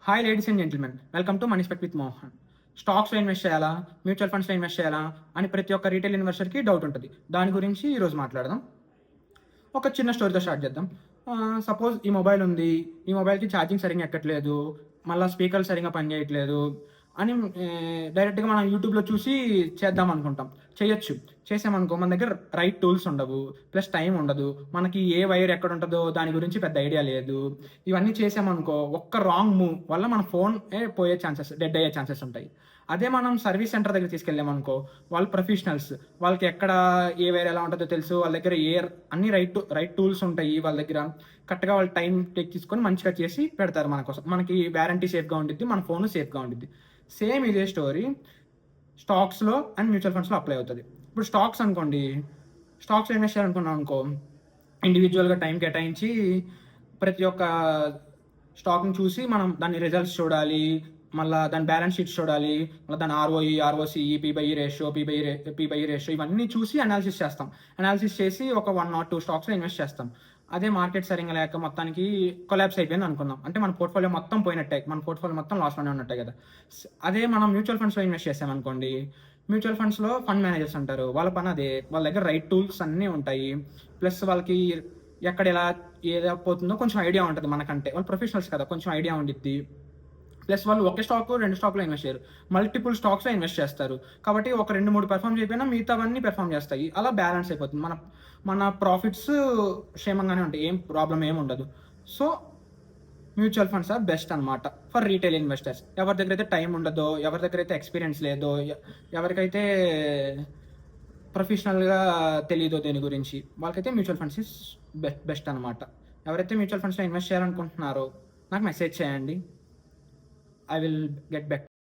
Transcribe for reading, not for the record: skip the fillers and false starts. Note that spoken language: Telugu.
Hi ladies and gentlemen, welcome to money spect with Mohan. స్టాక్స్లో ఇన్వెస్ట్ చేయాలా, మ్యూచువల్ ఫండ్స్లో ఇన్వెస్ట్ చేయాలా అని ప్రతి ఒక్క రీటైల్ ఇన్వెస్టర్కి డౌట్ ఉంటుంది. దాని గురించి ఈరోజు మాట్లాడదాం. ఒక చిన్న స్టోరీతో స్టార్ట్ చేద్దాం. సపోజ్ ఈ మొబైల్ ఉంది, ఈ మొబైల్కి ఛార్జింగ్ సరిగ్గా ఎక్కట్లేదు, మళ్ళీ స్పీకర్లు సరిగ్గా పనిచేయట్లేదు అని డైరెక్ట్గా మనం యూట్యూబ్లో చూసి చేద్దాం అనుకుంటాం. చేయొచ్చు. చేసామనుకో మన దగ్గర రైట్ టూల్స్ ఉండవు, ప్లస్ టైం ఉండదు, మనకి ఏ వైర్ ఎక్కడ ఉంటుందో దాని గురించి పెద్ద ఐడియా లేదు. ఇవన్నీ చేసామనుకో ఒక్క రాంగ్ మూవ్ వల్ల మన ఫోన్ పోయే ఛాన్సెస్, డెడ్ అయ్యే ఛాన్సెస్ ఉంటాయి. అదే మనం సర్వీస్ సెంటర్ దగ్గర తీసుకెళ్ళామనుకో, వాళ్ళు ప్రొఫెషనల్స్, వాళ్ళకి ఎక్కడ ఏ వైర్ ఎలా ఉంటుందో తెలుసు, వాళ్ళ దగ్గర అన్ని రైట్ టూల్స్ ఉంటాయి. వాళ్ళ దగ్గర కరెక్ట్గా వాళ్ళు టైం టేక్ తీసుకొని మంచిగా చేసి పెడతారు మన కోసం. మనకి వ్యారంటీ సేఫ్గా ఉండిద్ది, మన ఫోన్ సేఫ్గా ఉండిద్ది. సేమ్ ఇదే స్టోరీ స్టాక్స్లో అండ్ మ్యూచువల్ ఫండ్స్లో అప్లై అవుతుంది. ఇప్పుడు స్టాక్స్ అనుకోండి, స్టాక్స్లో ఇన్వెస్ట్ చేయాలనుకున్నాం అనుకో, ఇండివిజువల్గా టైం కేటాయించి ప్రతి ఒక్క స్టాక్ని చూసి మనం దాని రిజల్ట్స్ చూడాలి, మళ్ళీ దాని బ్యాలెన్స్ షీట్స్ చూడాలి, మళ్ళీ దాని ఆర్ఓఈ, ఆర్ఓసిఈ, పీబై రేషియో, పీబై రేషియో ఇవన్నీ చూసి అనాలిసిస్ చేస్తాం. అనాలిసిస్ చేసి ఒక 1 or 2 స్టాక్స్లో ఇన్వెస్ట్ చేస్తాం. అదే మార్కెట్ సరిగ్గా లేక మొత్తానికి కొలాప్స్ అయిపోయింది అనుకుందాం, అంటే మన పోర్ట్ఫోలియో మొత్తం పోయినట్టే, మన పోర్ట్ఫోలియో మొత్తం లాస్లోనే ఉన్నట్టే కదా. అదే మనం మ్యూచువల్ ఫండ్స్లో ఇన్వెస్ట్ చేసామనుకోండి, మ్యూచువల్ ఫండ్స్లో ఫండ్ మేనేజర్స్ అంటారు, వాళ్ళ పని అదే. వాళ్ళ దగ్గర రైట్ టూల్స్ అన్నీ ఉంటాయి, ప్లస్ వాళ్ళకి ఎక్కడ ఎలా ఏదో పోతుందో కొంచెం ఐడియా ఉంటుంది మనకంటే. వాళ్ళు ప్రొఫెషనల్స్ కదా, కొంచెం ఐడియా ఉండిద్ది. ప్లస్ వాళ్ళు ఒకే స్టాక్ 2 స్టాక్లో ఇన్వెస్ట్ చేయరు, మల్టిపుల్ స్టాక్స్లో ఇన్వెస్ట్ చేస్తారు. కాబట్టి ఒక 2-3 పెర్ఫామ్ చేయకపోయినా మిగతావన్నీ పెర్ఫామ్ చేస్తాయి. అలా బ్యాలెన్స్ అయిపోతుంది. మన ప్రాఫిట్స్ క్షేమంగానే ఉంటాయి, ఏం ప్రాబ్లం ఏమి ఉండదు. So mutual funds are best అనమాట ఫర్ రీటైల్ ఇన్వెస్టర్స్. ఎవరి దగ్గర అయితే టైం ఉండదో, ఎవరి దగ్గర అయితే ఎక్స్పీరియన్స్ లేదో, ఎవరికైతే ప్రొఫెషనల్గా తెలియదో దేని గురించి, వాళ్ళకైతే మ్యూచువల్ ఫండ్స్ ఇస్ బెస్ట్ అనమాట. ఎవరైతే మ్యూచువల్ ఫండ్స్లో ఇన్వెస్ట్ చేయాలనుకుంటున్నారో నాకు మెసేజ్ చేయండి. I will get back to you.